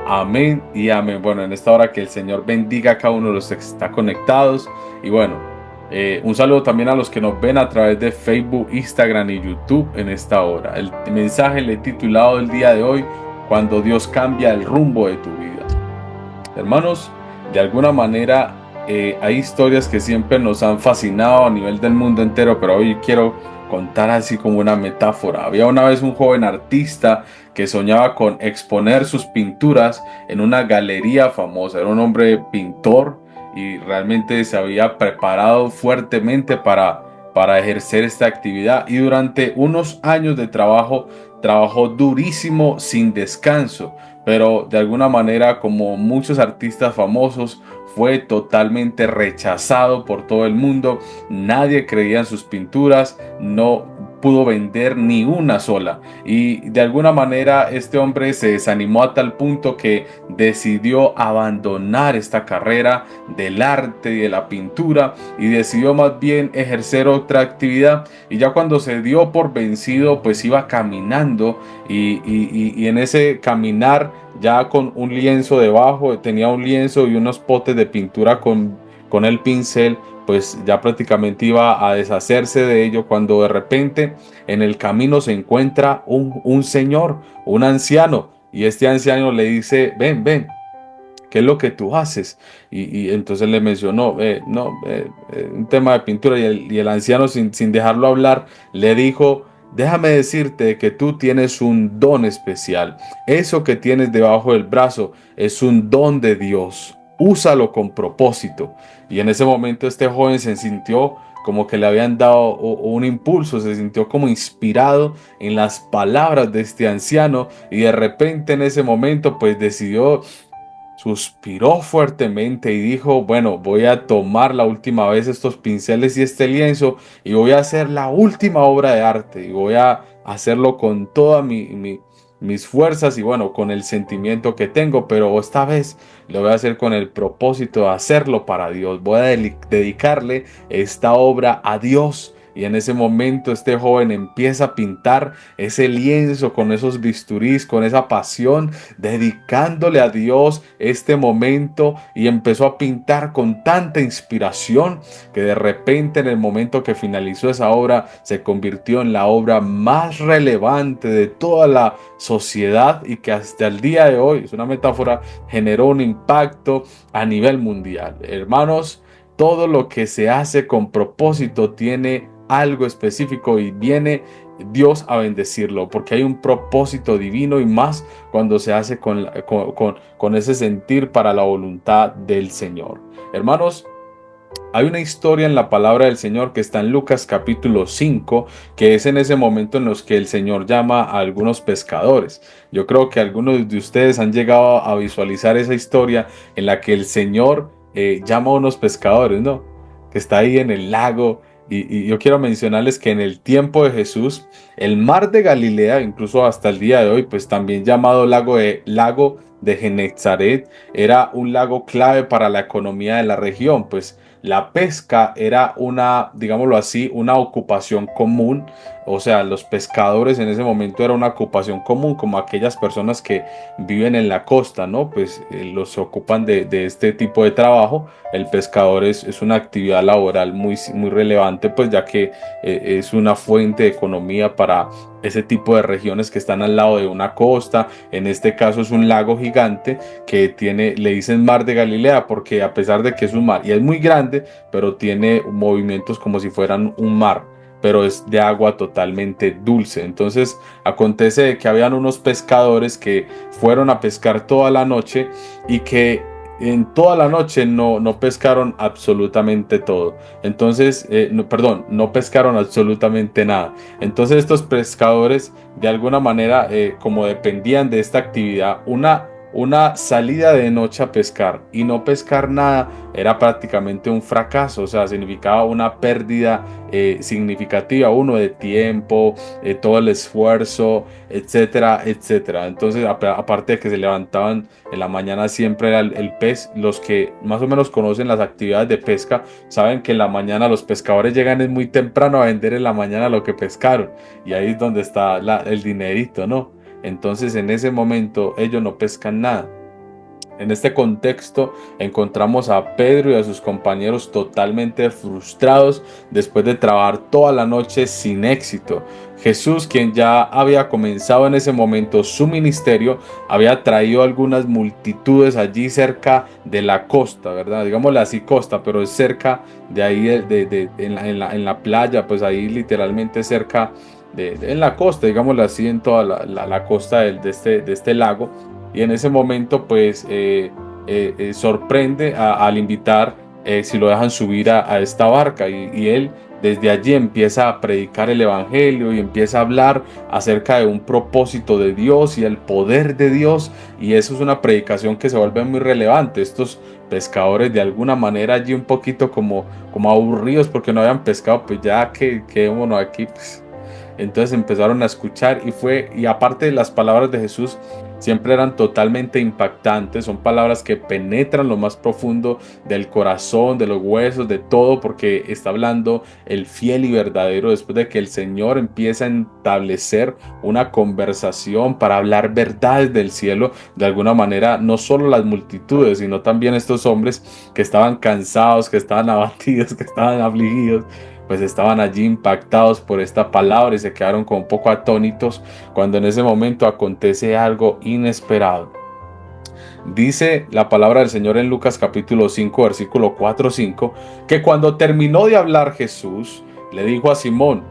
Amén y amén. Bueno, en esta hora que el Señor bendiga a cada uno de los que está conectados. Y bueno, un saludo también a los que nos ven a través de Facebook, Instagram y YouTube en esta hora. El mensaje le he titulado el día de hoy: Cuando Dios cambia el rumbo de tu vida. Hermanos, de alguna manera hay historias que siempre nos han fascinado a nivel del mundo entero, pero hoy quiero contar así como una metáfora. Había una vez un joven artista que soñaba con exponer sus pinturas en una galería famosa. Era un hombre pintor y realmente se había preparado fuertemente para ejercer esta actividad, y durante unos años de trabajo trabajó durísimo sin descanso, pero de alguna manera, como muchos artistas famosos, fue totalmente rechazado por todo el mundo. Nadie creía en sus pinturas, no pudo vender ni una sola, y de alguna manera este hombre se desanimó a tal punto que decidió abandonar esta carrera del arte y de la pintura y decidió más bien ejercer otra actividad. Y ya cuando se dio por vencido, pues iba caminando, y en ese caminar, ya con un lienzo debajo, tenía un lienzo y unos potes de pintura con el pincel, pues ya prácticamente iba a deshacerse de ello, cuando de repente en el camino se encuentra un señor, un anciano, y este anciano le dice: ven, ven, ¿qué es lo que tú haces? Y entonces le mencionó, no, un tema de pintura, y el anciano, sin dejarlo hablar, le dijo: déjame decirte que tú tienes un don especial. Eso que tienes debajo del brazo es un don de Dios. Úsalo con propósito. Y en ese momento este joven se sintió como que le habían dado un impulso, se sintió como inspirado en las palabras de este anciano, y de repente en ese momento pues decidió, suspiró fuertemente y dijo: bueno, voy a tomar la última vez estos pinceles y este lienzo, y voy a hacer la última obra de arte, y voy a hacerlo con todas mis fuerzas y bueno, con el sentimiento que tengo, pero esta vez lo voy a hacer con el propósito de hacerlo para Dios. Voy a dedicarle esta obra a Dios. Y en ese momento este joven empieza a pintar ese lienzo con esos bisturís, con esa pasión, dedicándole a Dios este momento, y empezó a pintar con tanta inspiración que de repente, en el momento que finalizó esa obra, se convirtió en la obra más relevante de toda la sociedad, y que hasta el día de hoy, es una metáfora, generó un impacto a nivel mundial. Hermanos, todo lo que se hace con propósito tiene algo específico, y viene Dios a bendecirlo, porque hay un propósito divino, y más cuando se hace con ese sentir para la voluntad del Señor. Hermanos, hay una historia en la palabra del Señor que está en Lucas capítulo 5, que es en ese momento en los que el Señor llama a algunos pescadores. Yo creo que algunos de ustedes han llegado a visualizar esa historia en la que el Señor llama a unos pescadores, ¿no? Que está ahí en el lago. Y yo quiero mencionarles que en el tiempo de Jesús, el mar de Galilea, incluso hasta el día de hoy, pues también llamado lago de Genezaret, era un lago clave para la economía de la región, pues la pesca era una, digámoslo así, una ocupación común. O sea, los pescadores en ese momento era una ocupación común, como aquellas personas que viven en la costa, ¿no? Pues los se ocupan de este tipo de trabajo. El pescador es una actividad laboral muy relevante, pues ya que es una fuente de economía para ese tipo de regiones que están al lado de una costa. En este caso es un lago gigante que tiene, le dicen Mar de Galilea, porque a pesar de que es un mar y es muy grande, pero tiene movimientos como si fueran un mar, pero es de agua totalmente dulce. Entonces acontece de que habían unos pescadores que fueron a pescar toda la noche, y que en toda la noche no pescaron absolutamente todo. Entonces, no, perdón, no pescaron absolutamente nada. Entonces estos pescadores, de alguna manera, como dependían de esta actividad, una salida de noche a pescar y no pescar nada era prácticamente un fracaso. O sea, significaba una pérdida significativa, uno de tiempo, todo el esfuerzo, etcétera, etcétera. Entonces, aparte de que se levantaban en la mañana, siempre era el pez. Los que más o menos conocen las actividades de pesca saben que en la mañana los pescadores llegan es muy temprano a vender en la mañana lo que pescaron, y ahí es donde está el dinerito, ¿no? Entonces en ese momento ellos no pescan nada. En este contexto encontramos a Pedro y a sus compañeros totalmente frustrados después de trabajar toda la noche sin éxito. Jesús, quien ya había comenzado en ese momento su ministerio, había traído algunas multitudes allí cerca de la costa, ¿verdad? Digámosle así costa, pero es cerca de ahí, en la playa, pues ahí literalmente cerca en la costa, digámosle así, en toda la costa de este lago. Y en ese momento, pues, sorprende al invitar, si lo dejan subir a esta barca. Y él desde allí empieza a predicar el Evangelio y empieza a hablar acerca de un propósito de Dios y el poder de Dios. Y eso es una predicación que se vuelve muy relevante. Estos pescadores de alguna manera allí un poquito como aburridos porque no habían pescado, pues ya que quedémonos aquí, pues. Entonces empezaron a escuchar y aparte de las palabras de Jesús, siempre eran totalmente impactantes. Son palabras que penetran lo más profundo del corazón, de los huesos, de todo, porque está hablando el fiel y verdadero después de que el Señor empieza a establecer una conversación para hablar verdades del cielo. De alguna manera, no solo las multitudes, sino también estos hombres que estaban cansados, que estaban abatidos, que estaban afligidos, pues estaban allí impactados por esta palabra y se quedaron como un poco atónitos cuando en ese momento acontece algo inesperado. Dice la palabra del Señor en Lucas capítulo 5, versículo 4-5, que cuando terminó de hablar Jesús, le dijo a Simón,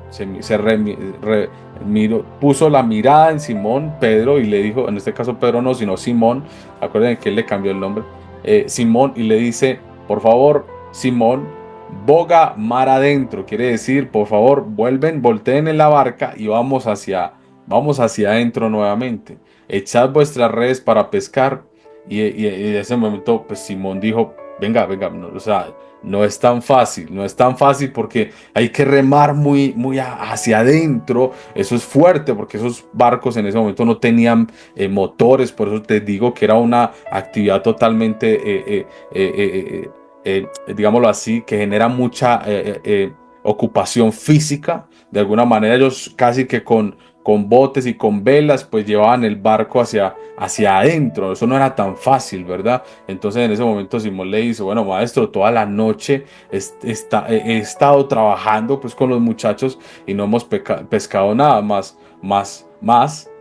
puso la mirada en Simón, Pedro, y le dijo, en este caso Pedro no, sino Simón, acuérdense que él le cambió el nombre, Simón, y le dice, por favor, Simón, boga mar adentro, quiere decir, por favor, volteen en la barca y vamos hacia adentro nuevamente. Echad vuestras redes para pescar. Y en ese momento, pues Simón dijo, venga, no, o sea, no es tan fácil, no es tan fácil porque hay que remar muy hacia adentro. Eso es fuerte porque esos barcos en ese momento no tenían motores, por eso te digo que era una actividad totalmente, digámoslo así, que genera mucha ocupación física. De alguna manera ellos casi que con botes y con velas, pues llevaban el barco hacia adentro. Eso no era tan fácil, ¿verdad? Entonces en ese momento Simón le dice, bueno, maestro, toda la noche he estado trabajando pues con los muchachos y no hemos pescado nada más.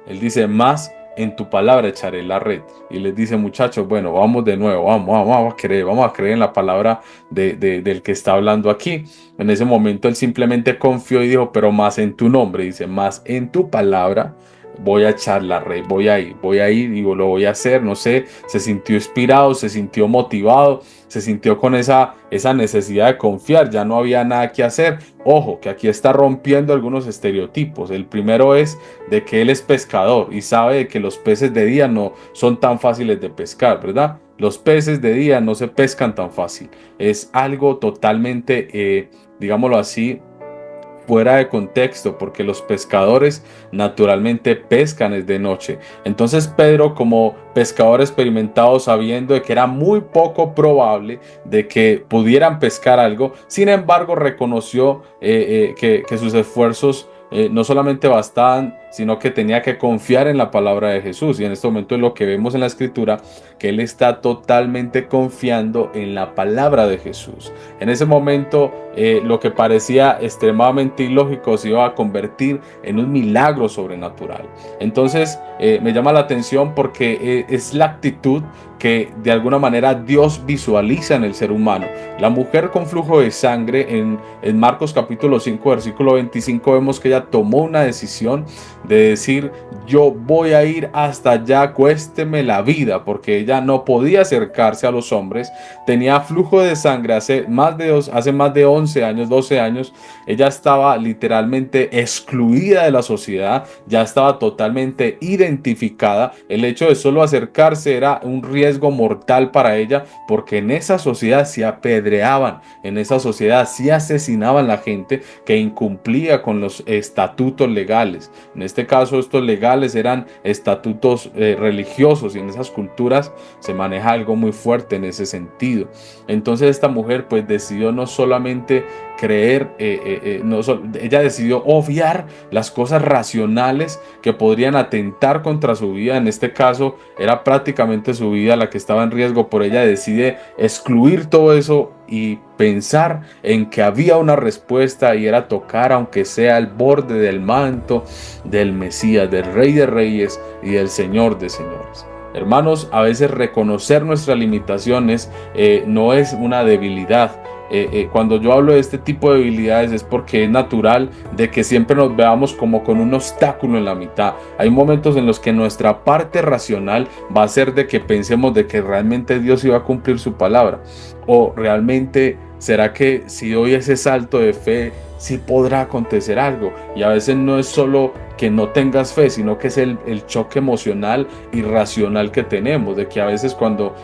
Él dice, más en tu palabra echaré la red. Y les dice, muchachos, bueno, vamos de nuevo, vamos a creer en la palabra del que está hablando aquí. En ese momento él simplemente confió y dijo, pero más en tu nombre, dice, más en tu palabra voy a echar la red, voy a ir, digo, lo voy a hacer, no sé, se sintió inspirado, se sintió motivado, se sintió con esa necesidad de confiar, ya no había nada que hacer. Ojo, que aquí está rompiendo algunos estereotipos. El primero es de que él es pescador y sabe de que los peces de día no son tan fáciles de pescar, ¿verdad? Los peces de día no se pescan tan fácil. Es algo totalmente, digámoslo así, fuera de contexto, porque los pescadores naturalmente pescan es de noche. Entonces Pedro, como pescador experimentado, sabiendo de que era muy poco probable de que pudieran pescar algo, sin embargo reconoció que sus esfuerzos no solamente bastaban, sino que tenía que confiar en la palabra de Jesús. Y en este momento es lo que vemos en la escritura, que él está totalmente confiando en la palabra de Jesús. En ese momento, lo que parecía extremadamente ilógico se iba a convertir en un milagro sobrenatural. Entonces, me llama la atención porque es la actitud que de alguna manera Dios visualiza en el ser humano. La mujer con flujo de sangre en Marcos capítulo 5 versículo 25 vemos que ella tomó una decisión de decir, yo voy a ir hasta allá, cuésteme la vida, porque ella no podía acercarse a los hombres, tenía flujo de sangre hace más de 11 años, 12 años, ella estaba literalmente excluida de la sociedad, ya estaba totalmente identificada, el hecho de solo acercarse era un riesgo mortal para ella, porque en esa sociedad se apedreaban, en esa sociedad se asesinaban la gente que incumplía con los estatutos legales. En este caso, estos legales eran estatutos religiosos, y en esas culturas se maneja algo muy fuerte en ese sentido. Entonces esta mujer pues decidió no solamente creer, ella decidió obviar las cosas racionales que podrían atentar contra su vida. En este caso era prácticamente su vida la que estaba en riesgo, por ella decide excluir todo eso y pensar en que había una respuesta, y era tocar aunque sea el borde del manto del Mesías, del Rey de Reyes y del Señor de Señores. Hermanos, a veces reconocer nuestras limitaciones no es una debilidad. Cuando yo hablo de este tipo de debilidades es porque es natural de que siempre nos veamos como con un obstáculo en la mitad. Hay momentos en los que nuestra parte racional va a ser de que pensemos de que realmente Dios iba a cumplir su palabra, o realmente será que si doy ese salto de fe sí podrá acontecer algo. Y a veces no es solo que no tengas fe, sino que es el choque emocional y racional que tenemos, de que a veces cuando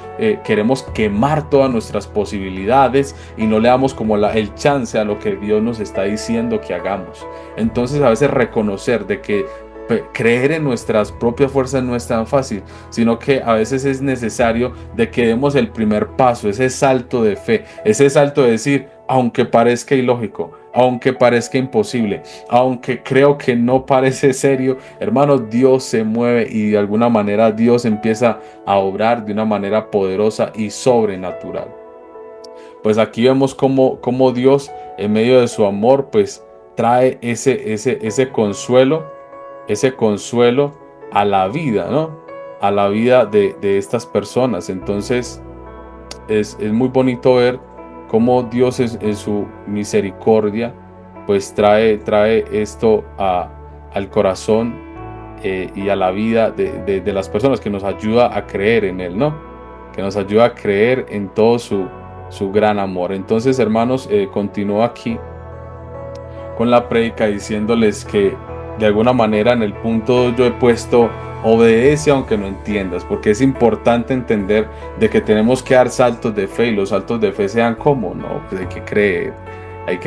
queremos quemar todas nuestras posibilidades y no le damos como el chance a lo que Dios nos está diciendo que hagamos. Entonces a veces reconocer de que creer en nuestras propias fuerzas no es tan fácil, sino que a veces es necesario de que demos el primer paso, ese salto de fe, ese salto de decir, aunque parezca ilógico, aunque parezca imposible, aunque creo que no parece serio, hermanos, Dios se mueve y de alguna manera Dios empieza a obrar de una manera poderosa y sobrenatural. Pues aquí vemos cómo Dios, en medio de su amor, pues trae ese consuelo a la vida, ¿no? A la vida de estas personas. Entonces es muy bonito ver cómo Dios en su misericordia pues trae esto al corazón y a la vida de las personas, que nos ayuda a creer en Él, ¿no? Que nos ayuda a creer en todo su gran amor. Entonces, hermanos, continúo aquí con la prédica diciéndoles que de alguna manera en el punto yo he puesto obedece aunque no entiendas, porque es importante entender de que tenemos que dar saltos de fe, y los saltos de fe sean como, no, pues hay que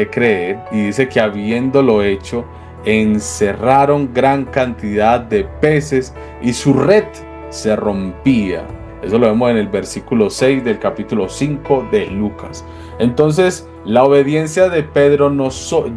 creer, y dice que habiéndolo hecho, encerraron gran cantidad de peces y su red se rompía. Eso lo vemos en el versículo 6 del capítulo 5 de Lucas. Entonces, la obediencia de Pedro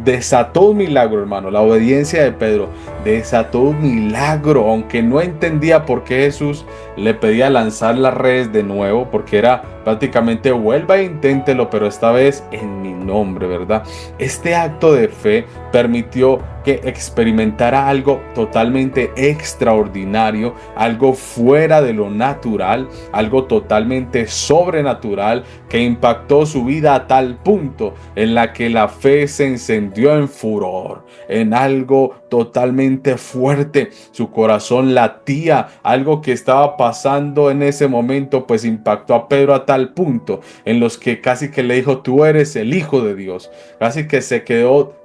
desató un milagro, hermano. La obediencia de Pedro desató un milagro, aunque no entendía por qué Jesús le pedía lanzar las redes de nuevo, porque era prácticamente vuelva e inténtelo, pero esta vez en mi nombre, ¿verdad? Este acto de fe permitió que experimentara algo totalmente extraordinario, algo fuera de lo natural, algo totalmente sobrenatural, que impactó su vida a tal punto en la que la fe se encendió en furor, en algo totalmente fuerte. Su corazón latía, algo que estaba pasando en ese momento, pues impactó a Pedro a tal punto en los que casi que le dijo, tú eres el Hijo de Dios. Casi que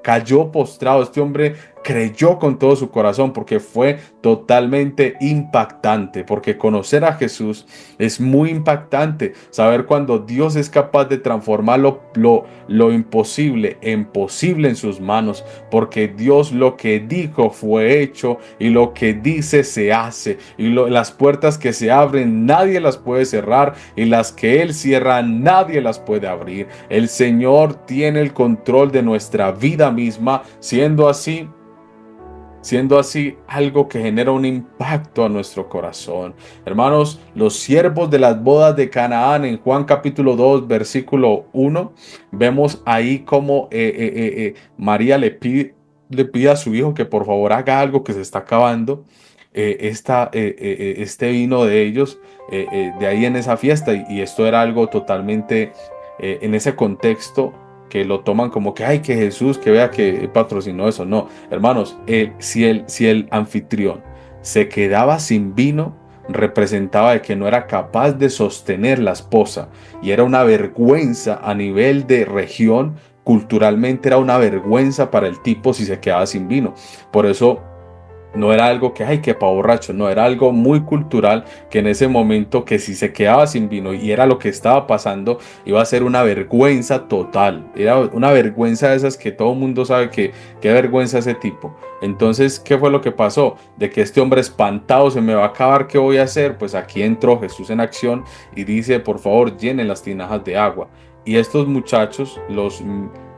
cayó postrado. Este hombre creyó con todo su corazón, porque fue totalmente impactante, porque conocer a Jesús es muy impactante. Saber cuando Dios es capaz de transformar lo imposible en posible en sus manos, porque Dios lo que dijo fue hecho, y lo que dice se hace, y las puertas que se abren nadie las puede cerrar, y las que Él cierra nadie las puede abrir. El Señor tiene el control de nuestra vida misma, siendo así algo que genera un impacto a nuestro corazón. Hermanos, los siervos de las bodas de Canaán, en Juan capítulo 2 versículo 1, vemos ahí como María le pide a su hijo que por favor haga algo, que se está acabando este vino de ellos, de ahí en esa fiesta, y esto era algo totalmente en ese contexto, que lo toman como que, ay, que Jesús, que vea que patrocinó eso. No, hermanos, si el anfitrión se quedaba sin vino, representaba de que no era capaz de sostener la esposa, y era una vergüenza a nivel de región. Culturalmente era una vergüenza para el tipo si se quedaba sin vino. Por eso no era algo que, ay, que pa' borracho, no, era algo muy cultural, que en ese momento, que si se quedaba sin vino, y era lo que estaba pasando, iba a ser una vergüenza total. Era una vergüenza de esas que todo el mundo sabe que qué vergüenza ese tipo. Entonces, ¿qué fue lo que pasó? De que este hombre espantado, se me va a acabar, ¿qué voy a hacer? Pues aquí entró Jesús en acción y dice, por favor, llenen las tinajas de agua. Y estos muchachos,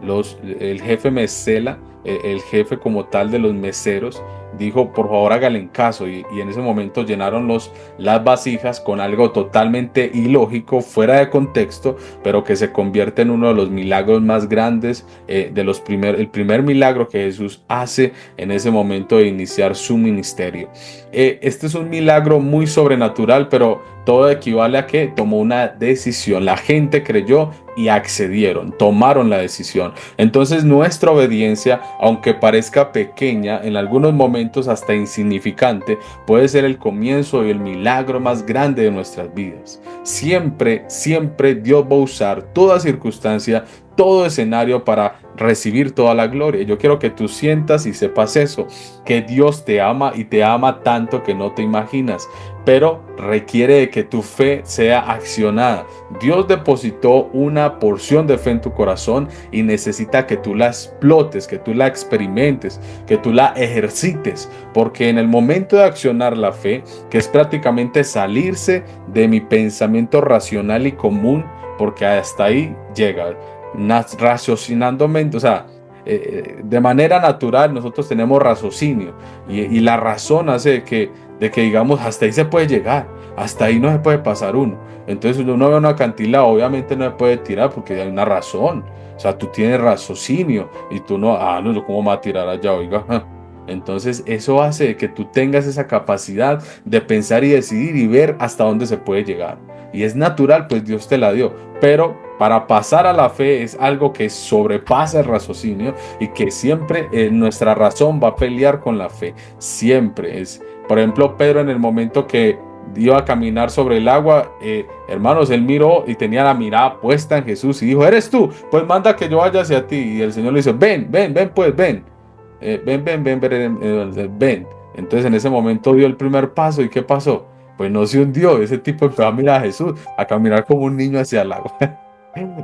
el jefe mesela, el jefe como tal de los meseros, dijo, por favor háganle caso. Y en ese momento llenaron las vasijas con algo totalmente ilógico, fuera de contexto, pero que se convierte en uno de los milagros más grandes, el primer milagro que Jesús hace en ese momento de iniciar su ministerio. Este es un milagro muy sobrenatural, pero todo equivale a que tomó una decisión. La gente creyó y accedieron, tomaron la decisión. Entonces nuestra obediencia, aunque parezca pequeña, en algunos momentos hasta insignificante, puede ser el comienzo y el milagro más grande de nuestras vidas. Siempre, siempre Dios va a usar toda circunstancia, todo escenario para recibir toda la gloria. Yo quiero que tú sientas y sepas eso, que Dios te ama y te ama tanto que no te imaginas, pero requiere de que tu fe sea accionada. Dios depositó una porción de fe en tu corazón y necesita que tú la explotes, que tú la experimentes, que tú la ejercites, porque en el momento de accionar la fe, que es prácticamente salirse de mi pensamiento racional y común, porque hasta ahí llega, raciocinando, o sea, de manera natural nosotros tenemos raciocinio y la razón hace de que digamos hasta ahí se puede llegar, hasta ahí no se puede pasar uno. Entonces uno ve una acantilado, obviamente no se puede tirar porque hay una razón. O sea, tú tienes raciocinio y tú no, no, yo cómo me voy a tirar allá, oiga. Entonces eso hace que tú tengas esa capacidad de pensar y decidir y ver hasta dónde se puede llegar. Y es natural, pues Dios te la dio. Pero para pasar a la fe es algo que sobrepasa el raciocinio y que siempre nuestra razón va a pelear con la fe. Siempre es. Por ejemplo, Pedro en el momento que iba a caminar sobre el agua, hermanos, él miró y tenía la mirada puesta en Jesús y dijo, ¿eres tú? Pues manda que yo vaya hacia ti. Y el Señor le dice, ven, ven, ven, pues ven. Ven. Entonces en ese momento dio el primer paso y ¿qué pasó? Pues no se hundió, ese tipo empezó a mirar a Jesús, a caminar como un niño hacia el agua.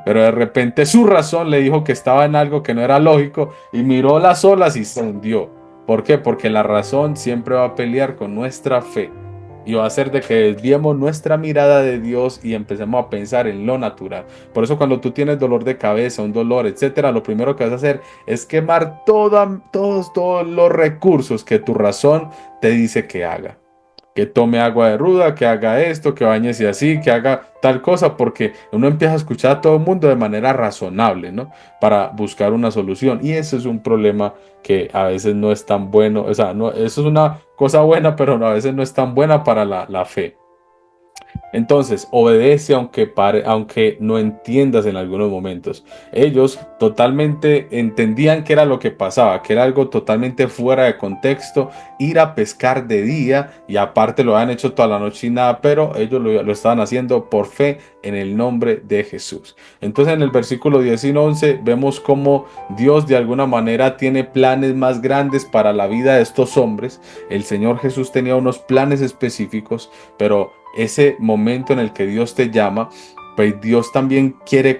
Pero de repente su razón le dijo que estaba en algo que no era lógico y miró las olas y se hundió. ¿Por qué? Porque la razón siempre va a pelear con nuestra fe y va a hacer de que desviemos nuestra mirada de Dios y empecemos a pensar en lo natural. Por eso cuando tú tienes dolor de cabeza, un dolor, etcétera, lo primero que vas a hacer es quemar todos los recursos que tu razón te dice que haga. Que tome agua de ruda, que haga esto, que bañese así, que haga tal cosa, porque uno empieza a escuchar a todo el mundo de manera razonable, ¿no? Para buscar una solución. Y ese es un problema que a veces no es tan bueno, o sea, no, eso es una cosa buena, pero a veces no es tan buena para la fe. Entonces, obedece aunque no entiendas en algunos momentos. Ellos totalmente entendían qué era lo que pasaba, que era algo totalmente fuera de contexto, ir a pescar de día y aparte lo habían hecho toda la noche y nada, pero ellos lo estaban haciendo por fe en el nombre de Jesús. Entonces, en el versículo 10 y 11 vemos cómo Dios de alguna manera tiene planes más grandes para la vida de estos hombres. El Señor Jesús tenía unos planes específicos, pero ese momento en el que Dios te llama, pues Dios también quiere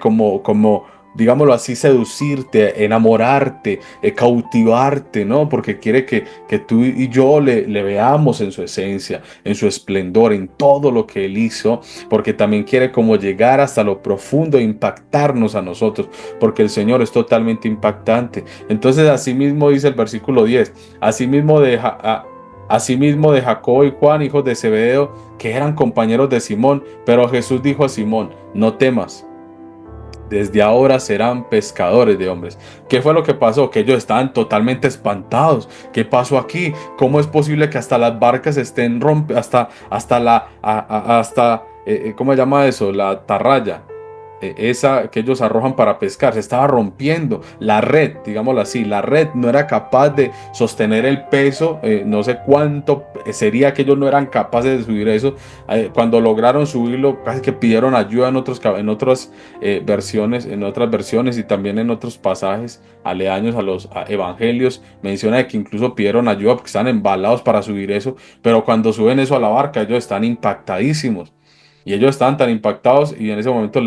digámoslo así, seducirte, enamorarte, cautivarte, ¿no? Porque quiere que tú y yo le veamos en su esencia, en su esplendor, en todo lo que Él hizo, porque también quiere como llegar hasta lo profundo e impactarnos a nosotros, porque el Señor es totalmente impactante. Entonces, asimismo dice el versículo 10, asimismo de Jacobo y Juan, hijos de Zebedeo, que eran compañeros de Simón, pero Jesús dijo a Simón, no temas, desde ahora serán pescadores de hombres. ¿Qué fue lo que pasó? Que ellos estaban totalmente espantados. ¿Qué pasó aquí? ¿Cómo es posible que hasta las barcas estén ¿cómo se llama eso? La atarraya. Esa que ellos arrojan para pescar, se estaba rompiendo la red, digámoslo así, la red no era capaz de sostener el peso, no sé cuánto sería que ellos no eran capaces de subir eso, cuando lograron subirlo casi que pidieron ayuda en otras versiones, en otras versiones y también en otros pasajes aledaños a los evangelios, menciona que incluso pidieron ayuda porque están embalados para subir eso, pero cuando suben eso a la barca ellos están impactadísimos. Y ellos estaban tan impactados y en ese momento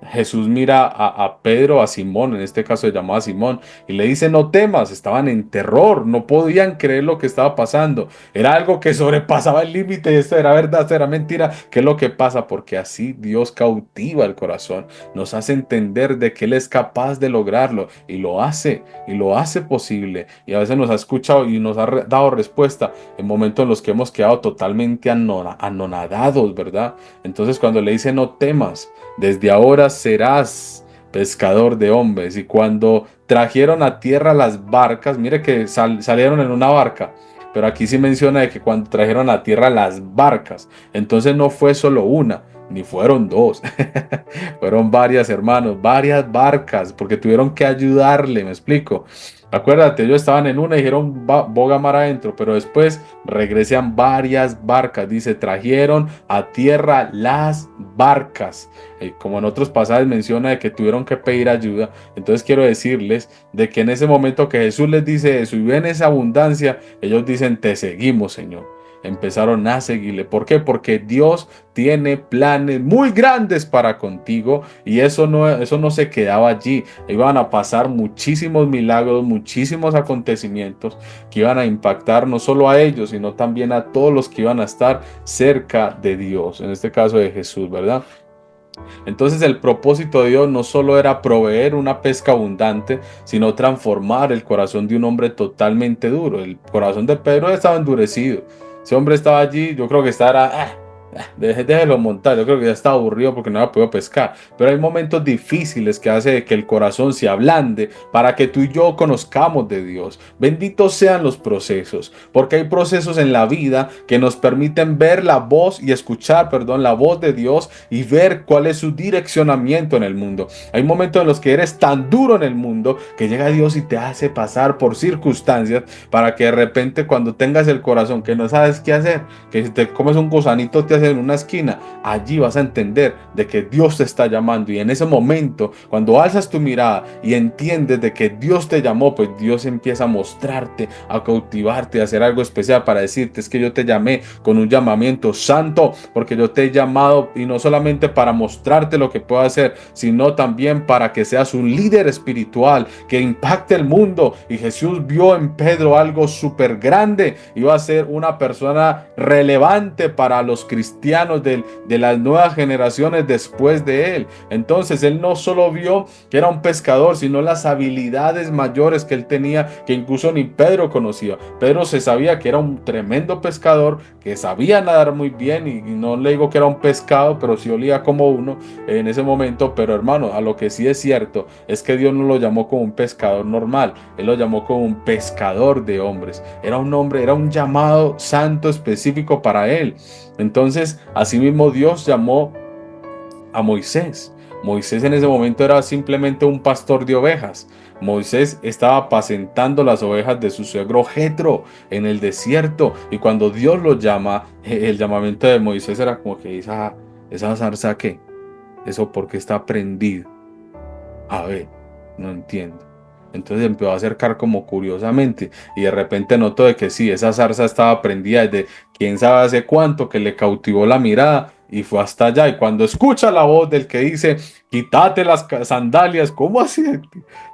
Jesús mira a Pedro, a Simón, en este caso se llamaba Simón, y le dice, no temas, estaban en terror, no podían creer lo que estaba pasando, era algo que sobrepasaba el límite, esto era verdad, esto era mentira, ¿qué es lo que pasa? Porque así Dios cautiva el corazón, nos hace entender de que Él es capaz de lograrlo, y lo hace posible, y a veces nos ha escuchado y nos ha dado respuesta en momentos en los que hemos quedado totalmente anonadados, ¿verdad? Entonces cuando le dice, no temas, desde ahora serás pescador de hombres. Y cuando trajeron a tierra las barcas, mire que salieron en una barca, pero aquí sí menciona de que cuando trajeron a tierra las barcas, entonces no fue solo una, ni fueron dos, fueron varias, hermanos, varias barcas, porque tuvieron que ayudarle, me explico. Acuérdate, ellos estaban en una y dijeron boga mar adentro, pero después regresan varias barcas. Dice, trajeron a tierra las barcas. Como en otros pasajes menciona de que tuvieron que pedir ayuda. Entonces quiero decirles de que en ese momento que Jesús les dice eso y ven esa abundancia, ellos dicen, te seguimos, Señor. Empezaron a seguirle. ¿Por qué? Porque Dios tiene planes muy grandes para contigo y eso no se quedaba allí. Iban a pasar muchísimos milagros, muchísimos acontecimientos que iban a impactar no solo a ellos, sino también a todos los que iban a estar cerca de Dios, en este caso de Jesús, ¿verdad? Entonces el propósito de Dios no solo era proveer una pesca abundante, sino transformar el corazón de un hombre totalmente duro. El corazón de Pedro estaba endurecido. Ese hombre estaba allí, yo creo que estaba, déjelo montar, yo creo que ya estaba aburrido porque no había podido pescar. Pero hay momentos difíciles que hace que el corazón se ablande para que tú y yo conozcamos de Dios. Benditos sean los procesos, porque hay procesos en la vida que nos permiten ver la voz y escuchar, perdón, la voz de Dios y ver cuál es su direccionamiento en el mundo. Hay momentos en los que eres tan duro en el mundo que llega Dios y te hace pasar por circunstancias para que de repente cuando tengas el corazón que no sabes qué hacer, que si te comes un gusanito te hace en una esquina, allí vas a entender de que Dios te está llamando y en ese momento cuando alzas tu mirada y entiendes de que Dios te llamó, pues Dios empieza a mostrarte, a cautivarte, a hacer algo especial para decirte es que yo te llamé con un llamamiento santo porque yo te he llamado y no solamente para mostrarte lo que puedo hacer, sino también para que seas un líder espiritual que impacte el mundo. Y Jesús vio en Pedro algo súper grande, iba a ser una persona relevante para los cristianos de las nuevas generaciones después de él. Entonces él no solo vio que era un pescador, sino las habilidades mayores que él tenía, que incluso ni Pedro conocía. Pedro se sabía que era un tremendo pescador, que sabía nadar muy bien y no le digo que era un pescado, pero sí olía como uno en ese momento. Pero hermano, a lo que sí es cierto es que Dios no lo llamó como un pescador normal, Él lo llamó como un pescador de hombres. Era un hombre, era un llamado santo específico para él. Entonces, asimismo Dios llamó a Moisés. Moisés en ese momento era simplemente un pastor de ovejas. Moisés estaba apacentando las ovejas de su suegro Jetro en el desierto. Y cuando Dios lo llama, el llamamiento de Moisés era como que esa zarza ¿qué? Eso porque está prendido. A ver, no entiendo. Entonces empezó a acercar como curiosamente y de repente notó de que sí, esa zarza estaba prendida desde quién sabe hace cuánto, que le cautivó la mirada y fue hasta allá. Y cuando escucha la voz del que dice, quítate las sandalias, ¿cómo así?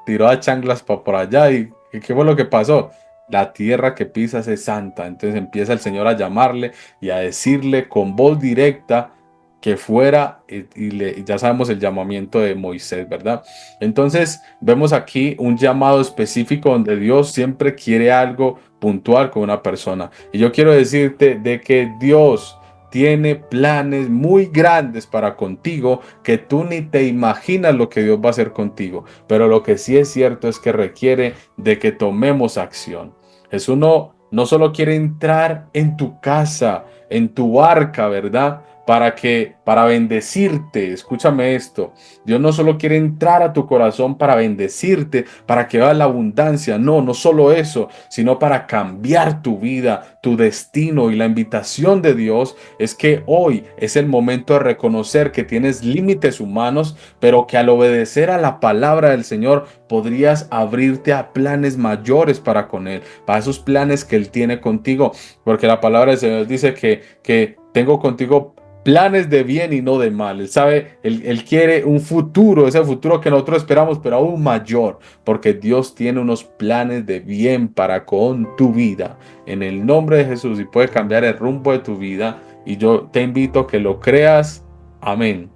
Tiró a chanclas para por allá y ¿qué fue lo que pasó? La tierra que pisas es santa. Entonces empieza el Señor a llamarle y a decirle con voz directa que fuera y ya sabemos el llamamiento de Moisés, ¿verdad? Entonces vemos aquí un llamado específico donde Dios siempre quiere algo puntual con una persona. Y yo quiero decirte de que Dios tiene planes muy grandes para contigo que tú ni te imaginas lo que Dios va a hacer contigo. Pero lo que sí es cierto es que requiere de que tomemos acción. Jesús no solo quiere entrar en tu casa, en tu barca, ¿verdad? Para bendecirte, escúchame esto, Dios no solo quiere entrar a tu corazón para bendecirte, para que veas la abundancia, no solo eso, sino para cambiar tu vida, tu destino. Y la invitación de Dios es que hoy es el momento de reconocer que tienes límites humanos, pero que al obedecer a la palabra del Señor podrías abrirte a planes mayores para con Él, para esos planes que Él tiene contigo, porque la palabra del Señor dice que tengo contigo planes de bien y no de mal. Él sabe, él quiere un futuro, ese futuro que nosotros esperamos, pero aún mayor, porque Dios tiene unos planes de bien para con tu vida. En el nombre de Jesús, y puede cambiar el rumbo de tu vida. Y yo te invito a que lo creas. Amén.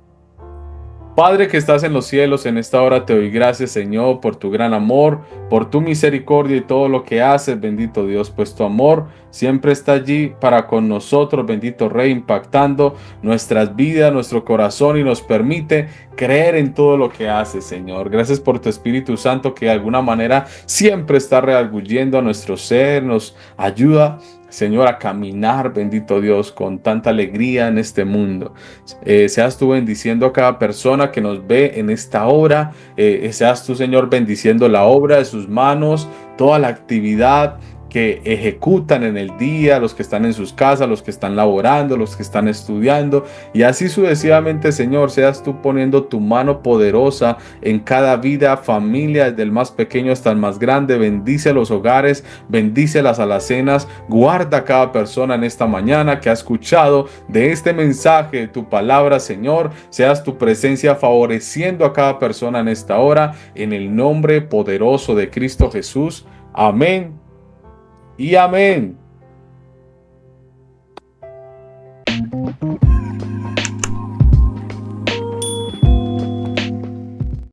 Padre que estás en los cielos, en esta hora te doy gracias, Señor, por tu gran amor, por tu misericordia y todo lo que haces, bendito Dios, pues tu amor siempre está allí para con nosotros, bendito Rey, impactando nuestras vidas, nuestro corazón y nos permite creer en todo lo que haces, Señor. Gracias por tu Espíritu Santo que de alguna manera siempre está redarguyendo a nuestro ser, nos ayuda, Señor, a caminar, bendito Dios, con tanta alegría en este mundo. Seas tú bendiciendo a cada persona que nos ve en esta hora. Seas tú, Señor, bendiciendo la obra de sus manos, toda la actividad que ejecutan en el día, los que están en sus casas, los que están laborando, los que están estudiando, y así sucesivamente, Señor, seas tú poniendo tu mano poderosa en cada vida, familia, desde el más pequeño hasta el más grande. Bendice los hogares, bendice las alacenas, guarda a cada persona en esta mañana que ha escuchado de este mensaje, de tu palabra, Señor. Seas tu presencia favoreciendo a cada persona en esta hora, en el nombre poderoso de Cristo Jesús. Amén y amén.